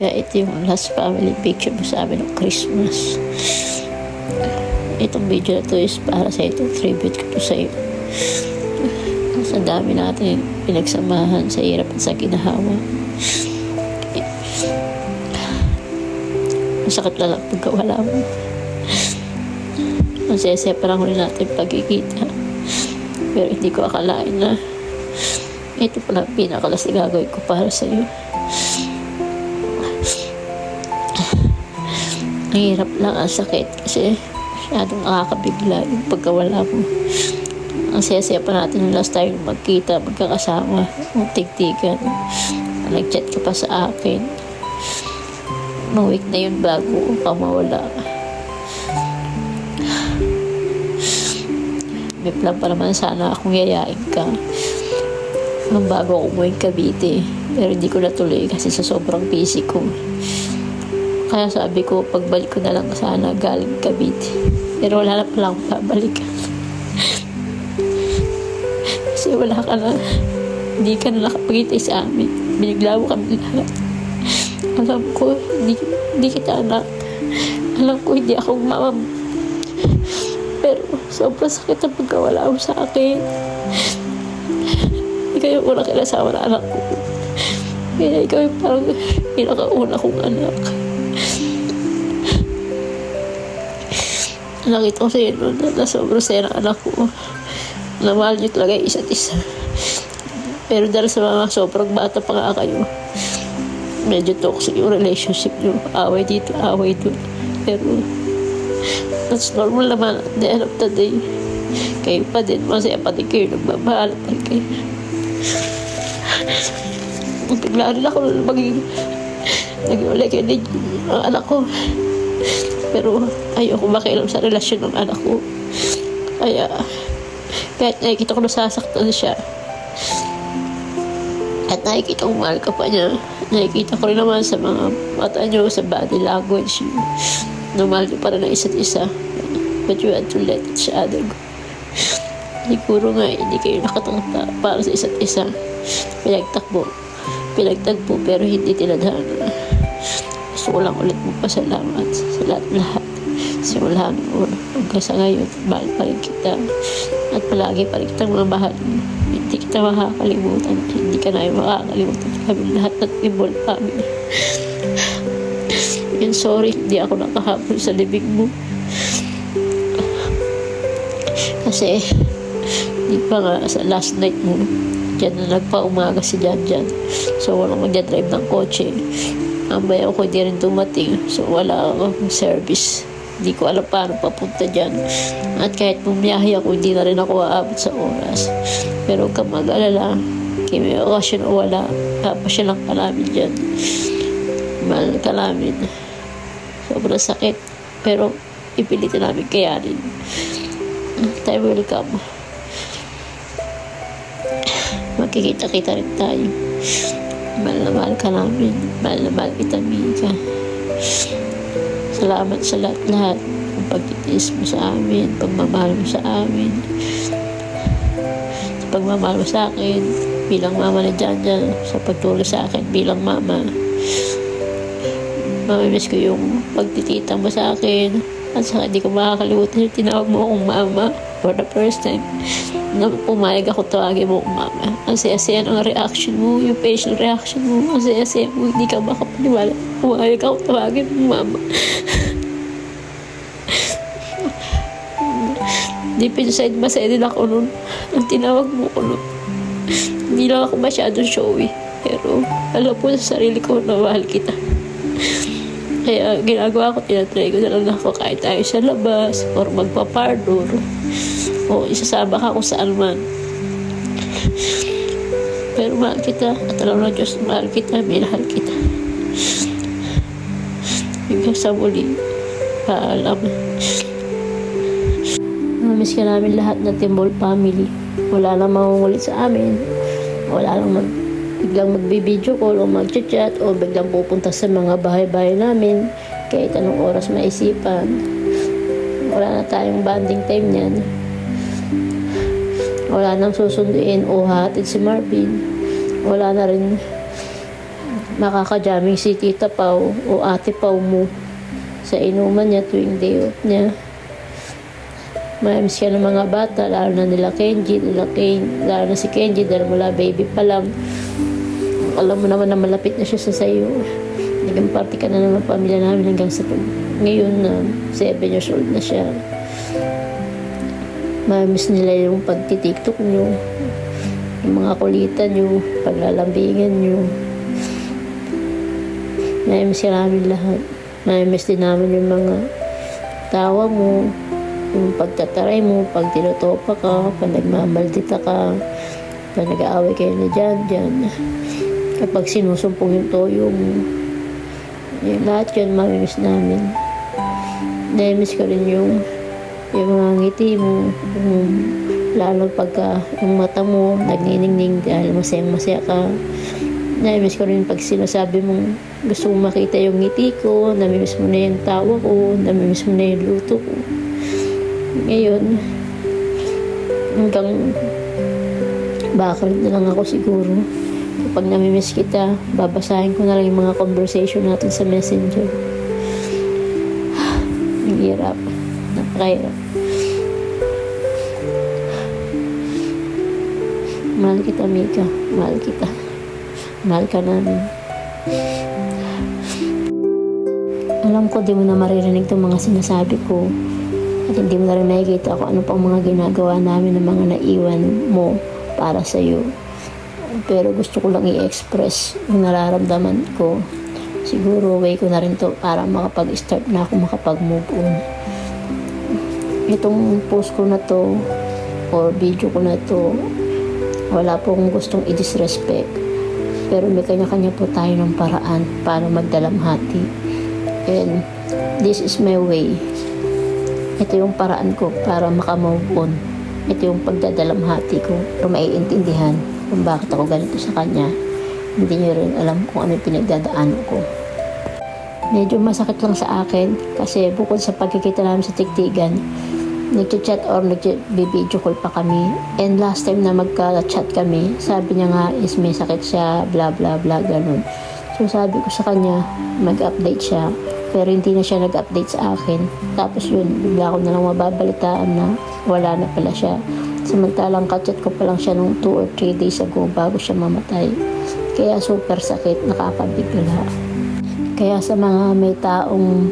Kaya ito yung last family picture mo sa amin ng Christmas. Itong video na to is para sa itong tribute ko to sa iyo. Sa dami natin pinagsamahan sa hirap at sa ginahawa. Masakit na lang pagka wala mo. Masaya-separa ko rin natin pagkikita. Pero hindi ko akalain na ito pala pinakalas na gagawin ko para sa iyo. Ang hirap lang, ang sakit kasi masyadong nakakabigla yung pagkawala mo. Ang saya-saya pa natin last time magkita, magkakasama, magtigtigan. Nag-chat ka pa sa akin. Nung week na yun bago ka mawala. May plan pa naman sana akong yayain ka nung bago ako umuwi Cavite. Pero hindi ko natuloy kasi sa sobrang busy ko. Kaya sabi ko, pagbalik ko na lang sana galing Cavite. Pero wala na palang pabalikan. Kasi wala ka na. Hindi ka na nakapagitay sa amin. Binigla mo kami lahat. Alam ko, hindi kita anak. Alam ko, hindi ako mama. Pero sobrang sakit ang pagkawala mo sa akin. Ikaw yung unang kinasama na anak ko. Kaya ikaw yung parang pinakauna kong anak. Nakita ko sa iyo na sobrang saya ng anak ko. Na mahal niyo talaga yung isa't isa. Pero dahil sa mga sobrang bata pa nga kayo, medyo toxic yung relationship niyo. Away dito, away doon. Pero that's normal naman at the end of the day. Kayo pa din, masaya pa din kayo, nagmamahal pa rin kayo. Bigla rin ako naging ulit kayo din ang anak ko. Pero ayoko makialam sa relasyon ng anak ko. Kaya kahit nakikita ko nasasaktan siya at nakikita ko mahal ka pa niya, nakikita ko rin naman sa mga mata niyo, sa body language niyo, na mahal niyo pa rin ang isa't isa. But you had to let each other go. Siguro nga hindi kayo nakatangta para sa isa't isa. Pinagtagpo pero hindi tinadhana. Gusto ko lang ulit magpasalamat sa lahat. Simula noon hanggang sa ngayon, mahal pa rin kita. At palagi pa rin kitang mamahal. Hindi kita makakalimutan. Hindi ka na makakalimutan. Kami lahat at involved family. And sorry, hindi ako nakahabol sa libing mo. Kasi, di pa nga sa last night mo, dyan na nagpa-umaga si Jan. So, walang magdadrive ng kotse. Mamaya ako hindi rin dumating. So, wala akong service. Hindi ko alam paano papunta dyan. At kahit bumiyahe ako, hindi na rin ako aabot sa oras. Pero huwag kang mag-alala. Kaya may okasyon o wala, papasya lang ka namin dyan. Mahal ka namin. Sobrang sakit. Pero ipilitin namin kayanin. Time will come. Magkikita-kita rin tayo. Mahal na mahal ka namin. Mahal na mahal kita, Mika. Salamat sa lahat-lahat. Ang pagtitiis mo sa amin, pagmamahal mo sa amin, sa pagmamahal mo sa akin bilang mama na Jan, sa pagtulong sa akin bilang mama. Mamimiss ko yung pagtitita mo sa akin. At saka hindi ko makakalimutan yung tinawag mo akong mama for the first time. Na pumayag ako tawagin mo akong mama. Ang saya-saya ng reaction mo, yung facial reaction mo. Ang saya-saya mo, hindi ka makapaniwala. Pumayag ako tawagin mo mama. Deep inside, masaya din ako nun. Ang tinawag mo ko nun. Hindi lang ako masyadong showy. Pero alam ko sa sarili ko na mahal kita. Kaya ginagawa ko, tinatry ko na lang ako kahit tayo sa labas or magpa-pardor o isasama ka kung saan man. Pero mahal kita at alam na Diyos, mahal kita, minahal kita. Hanggang sa muli, paalam. Namiss ka namin lahat na Timbol family. Wala lang mangungulit sa amin. Wala lang biglang magbibideo call o mag-chat o biglang pupunta sa mga bahay-bahay namin kahit anong oras maisipan. Wala na tayong bonding time niyan. Wala nang susunduin o hatid si Marvin. Wala na rin makakajaming si Tita Pau o Ate Pau mo sa inuman niya tuwing day off niya. Mamiss ka ng mga bata, lalo na nila Kenji, lalo na si Kenji dahil mula baby pa lang. Alam mo naman na malapit na siya sa sayo. Naging party ka na naman pamilya namin hanggang sa ngayon na 7 years old na siya. Mamiss nila yung pagtitiktok nyo, yung mga kulitan nyo, paglalambingan nyo. Mamiss ka namin lahat. Mamiss din namin yung mga tawa mo, yung pagtataray mo, pag tinutopa ka, pag nagmamaldita ka, pag nag-aaway kayo na dyan. Kapag sinusumpong yung toyo mo, yung lahat yun mamimiss namin. Namimiss ko rin yung mga ngiti mo, lalo pagka yung mata mo nagniningning dahil masayang-masaya ka. Namimiss ko rin pag sinasabi mong gusto mong makita yung ngiti ko, namimiss mo na yung tawa ko, namimiss mo na yung luto ko. Ngayon, hanggang background na lang ako siguro. Kapag namimiss kita, babasahin ko na lang yung mga conversation natin sa messenger. Ang hirap. Napakahirap. Mahal kita, Mika. Mahal kita. Mahal ka namin. Alam ko, di mo na maririnig itong mga sinasabi ko. At hindi mo na rin nakikita kung ano pang mga ginagawa namin ng mga naiwan mo para sa'yo. Pero gusto ko lang i-express yung nararamdaman ko. Siguro way ko na rin to para makapag-start na ako makapag-move on. Itong post ko na to or video ko na to, wala pong gustong i-disrespect. Pero may kanya-kanya po tayo ng paraan para magdalamhati. And this is my way. Ito yung paraan ko para makamove on. Ito yung pagdadalamhati ko. Pero maiintindihan kung bakit ako ganito sa kanya. Hindi niyo rin alam kung ano yung pinagdadaanan ko. Medyo masakit lang sa akin kasi bukod sa pagkikita namin sa tiktigan, nag-chat or nag-video call pa kami. And last time na magka-chat kami, sabi niya nga is may sakit siya, bla bla bla, ganun. So sabi ko sa kanya, mag-update siya. Pero hindi na siya nag-update sa akin. Tapos yun, bigla ko na lang mababalitaan na wala na pala siya. Samantalang kachat ko pa lang siya nung 2 or 3 days ago bago siya mamatay. Kaya super sakit, nakakabigla. Kaya sa mga may taong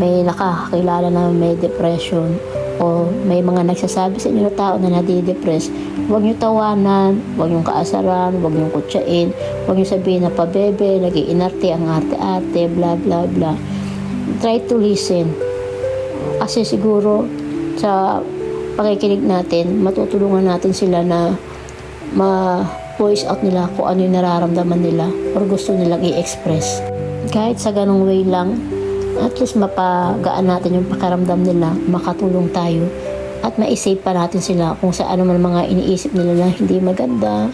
may nakakakilala na may depression o may mga nagsasabi sa inyo na tao na nadidepress, huwag nyo tawanan, huwag nyo kaasaran, huwag nyo kutsain, huwag nyo sabihin na pabebe, nag-iinarte, ang arte-arte, bla bla bla. Try to listen. Kasi siguro sa pakikinig natin, matutulungan natin sila na ma-voice out nila kung ano yung nararamdaman nila or gusto nilang i-express. Kahit sa ganong way lang, at least mapagaan natin yung pakiramdam nila, makatulong tayo at ma-save pa natin sila kung sa ano man mga iniisip nila na hindi maganda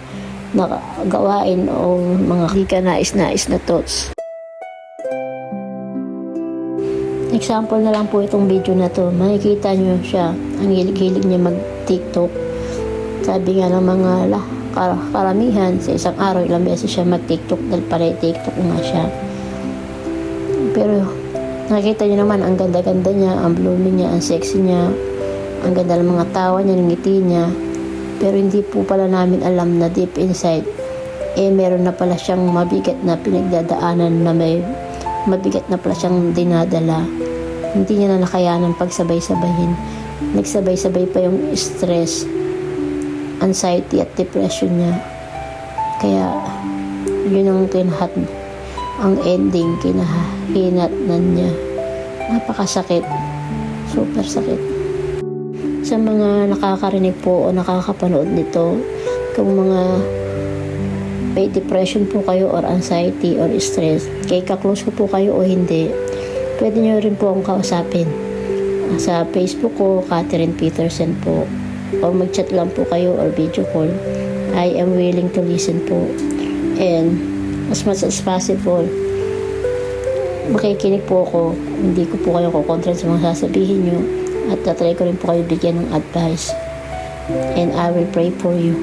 na gawain o mga kikanais-nais na thoughts. Example na lang po itong video na to. Makikita nyo siya. Ang hilig-hilig niya mag-TikTok. Sabi nga ng mga karamihan sa isang araw, ilang beses siya mag-TikTok dahil pala TikTok nga siya. Pero nakita nyo naman, ang ganda-ganda niya, ang blooming niya, ang sexy niya, ang ganda ng mga tawa niya, ng ngiti niya. Pero hindi po pala namin alam na deep inside, meron na pala siyang mabigat na pinagdadaanan na may mabigat na pala siyang dinadala. Hindi niya na nakayanan pagsabay-sabayin. Nagsabay-sabay pa yung stress, anxiety at depression niya. Kaya yun ang ang ending kinahinatnan niya. Napakasakit. Super sakit. Sa mga nakakarinig po o nakakapanood nito, kung mga may depression po kayo or anxiety or stress, kay kaklose ko po kayo o hindi, pwede nyo rin po akong kausapin. Sa Facebook ko, Catherine Peterson po. O mag-chat lang po kayo or video call. I am willing to listen po. And as much as possible, makikinig po ako. Hindi ko po kayo kukontra sa mga sasabihin nyo. At try ko rin po kayo bigyan ng advice. And I will pray for you.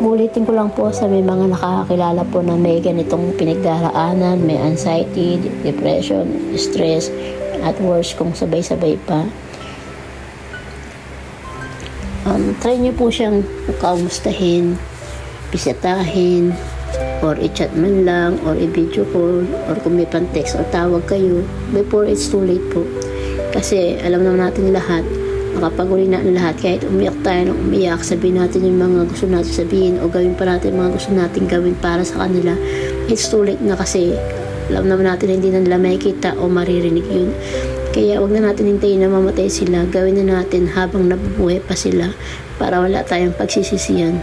Ulitin ko lang po sa may mga nakakakilala po na may ganitong pinagdaraanan, may anxiety, depression, stress, at worse kung sabay-sabay pa. Try nyo po siyang kaumustahin, bisitahin, or i-chat man lang, or i-video call, or kung may pan-text or tawag kayo before it's too late po. Kasi alam naman natin lahat, makapag-uli na ang lahat, kahit umiyak tayo ng umiyak, sabihin natin yung mga gusto natin sabihin o gawin pa natin yung mga gusto natin gawin para sa kanila, it's too late na kasi alam naman natin hindi na nila makikita o maririnig yun. Kaya wag na natin hintayin na mamatay sila, gawin na natin habang nabubuhay pa sila para wala tayong pagsisisihan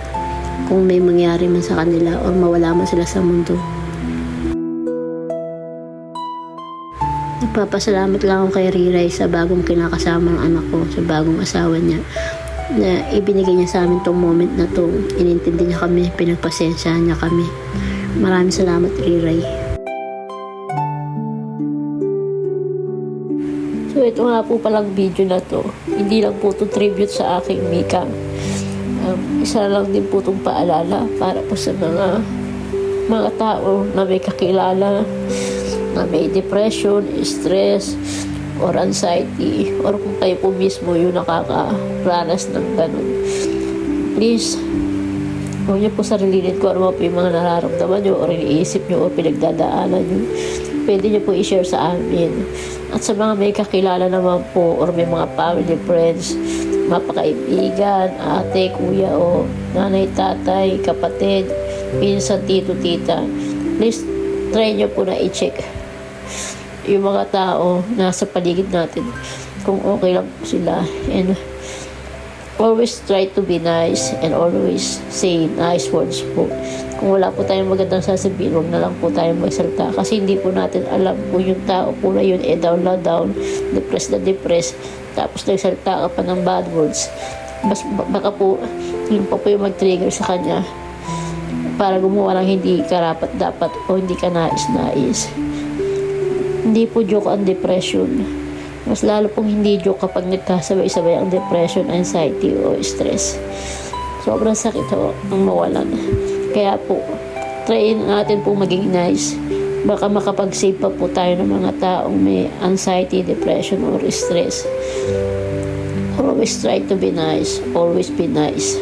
kung may mangyari man sa kanila o mawala man sila sa mundo. Nagpapasalamat lang ako kay Riray sa bagong kinakasama ng anak ko, sa bagong asawa niya, na ibinigay niya sa amin tong moment na to. Inintindi niya kami, pinagpasensyahan niya kami. Maraming salamat, Riray. So ito nga po palang video na to. Hindi lang po to tribute sa aking Mika. Isa lang din po itong paalala para po sa mga tao na may kakilala na may depression, stress, or anxiety, or kung kayo po mismo yung nakakaranas ng ganun. Please, huwag niyo po sarilinin ko ano po yung mga nararamdaman niyo or iniisip niyo o pinagdadaanan niyo. Pwede niyo po i-share sa amin. At sa mga may kakilala naman po or may mga family, friends, mapakaibigan, ate, kuya o nanay, tatay, kapatid, pinsan, tito, tita, please try nyo po na i-check yung mga tao nasa paligid natin kung okay lang po sila, and always try to be nice and always say nice words po. Kung wala po tayong magandang sasabihin, huwag na lang po tayong magsalita kasi hindi po natin alam kung yung tao po na yun down na down, depressed na depressed, tapos nagsalita ka pa ng bad words. Baka po yun pa po yung mag-trigger sa kanya para gumawa ng hindi karapat dapat o hindi ka nais-nais. Hindi po joke ang depression. Mas lalo pong hindi joke kapag nagkasabay-sabay ang depression, anxiety o stress. Sobrang sakit ho ang mawalan. Kaya po, try natin po maging nice. Baka makapag-save pa po tayo ng mga taong may anxiety, depression or stress. Always try to be nice. Always be nice.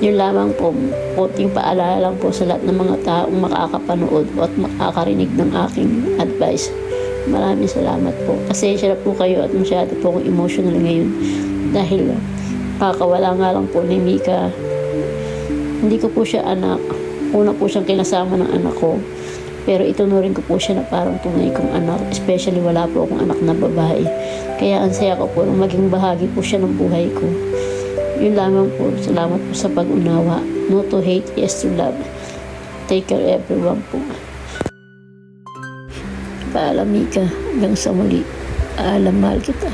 Yun lamang po, konting paalala lang po sa lahat ng mga taong makakapanood at makakarinig ng aking advice. Maraming salamat po. Pasensya na po kayo at masyado po akong emotional ngayon dahil kakawala nga lang po ni Mika. Hindi ko po siya anak. Una po siyang kinasama ng anak ko. Pero itunurin ko po siya na parang tunay kong anak. Especially wala po akong anak na babae. Kaya ang saya ko po nung maging bahagi po siya ng buhay ko. Yun lamang po. Salamat po sa pag-unawa. No to hate, yes to love. Take care everyone po. Paalam Mika. Hanggang sa muli. Paalam, mahal kita.